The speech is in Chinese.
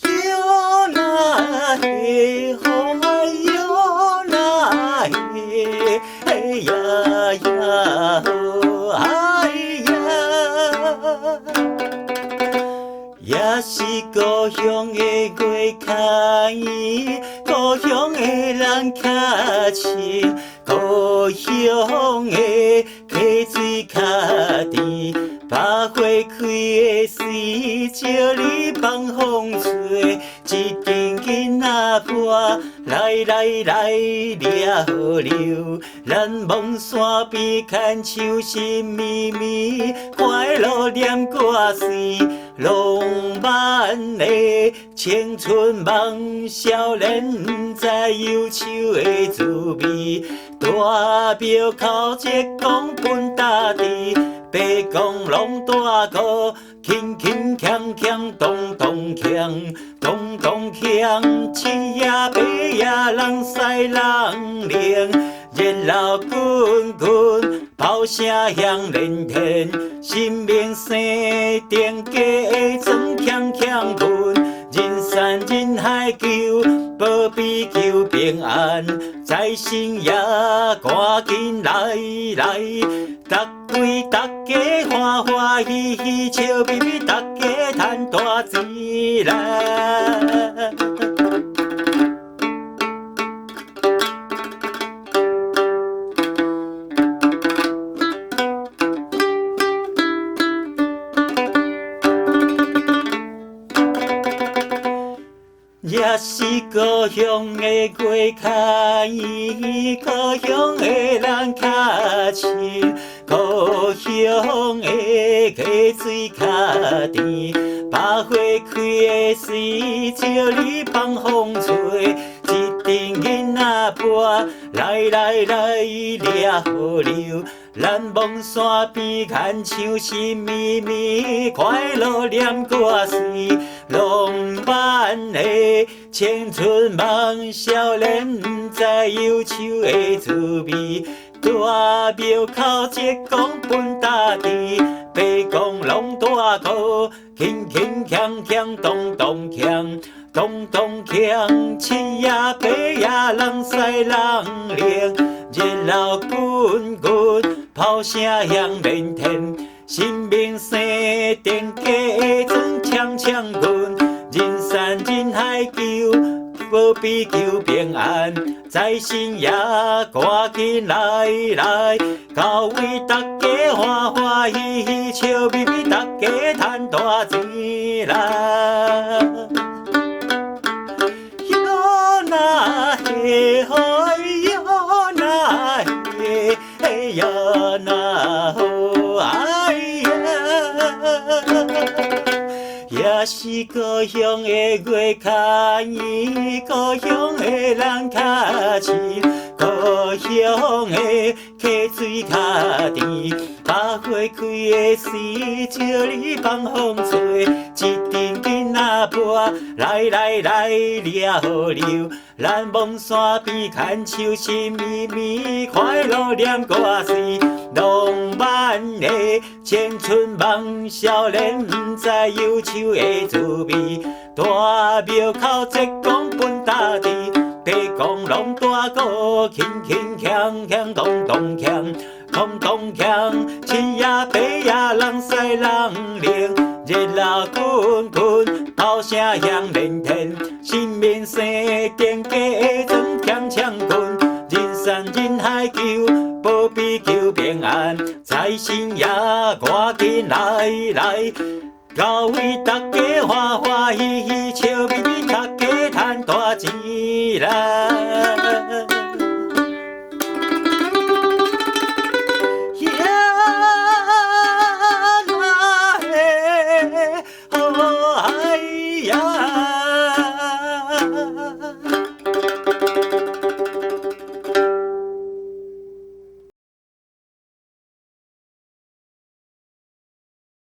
哟那嘿，哦哎哟那嘿，嘿呀呀，哦哎呀，也是故乡的月较圆，故乡的人较亲，故乡的溪水较甜。百花开的时，招你放风吹，一阵囡仔歌来抓好流。咱望山边牵手心绵绵，快乐念歌词，浪漫的青春梦，少年不知忧愁的滋味。大庙口一讲分大地。白公龙大鼓，轻轻锵锵，咚咚锵，咚咚锵，七夜八夜人西人灵，热闹滚滚，炮声响连天，生命生电价的装锵锵滚，人山人海求保庇求平安，财神爷赶紧来来。大家欢欢喜喜，笑眯眯，大家赚大钱来。也是故乡的月较圆，故乡的人较亲，故乡的溪水较甜。百花开的时，招你放风吹，一阵囡仔歌来抓好流。咱望山边牵手心绵绵，快乐念歌词，浪漫的青春梦，少年不知忧愁的滋味。大庙口一讲分大地，白公龙大鼓，轻轻锵锵，咚咚锵，咚咚锵，七夜八夜人西人灵。热闹滚滚，炮声响连天，生命生电价的装锵锵滚，人山人海求保庇求平安，财神爷赶紧来来，到位大家欢欢喜喜，笑眯眯，大家赚大钱来。哟那嘿嘿哟那嘿嘿呀那吼哎呀，也是故乡的月较圆，故乡的人较亲，故乡的溪水较甜。百花开的时，招你放风吹，一阵囡仔歌来抓好流。咱望山边牵手心绵绵，快乐念歌词，浪漫的青春梦，少年不知忧愁的滋味。大庙口一讲分大地，白公龙大鼓，轻轻锵锵，咚咚锵。咚咚锵，七夜八夜人西人灵，热闹滚滚，炮声响连天，生命生电价的装锵锵滚，人山人海求保庇求平安，财神爷赶紧来来，到位大家欢欢喜喜，笑眯眯，大家赚大钱来。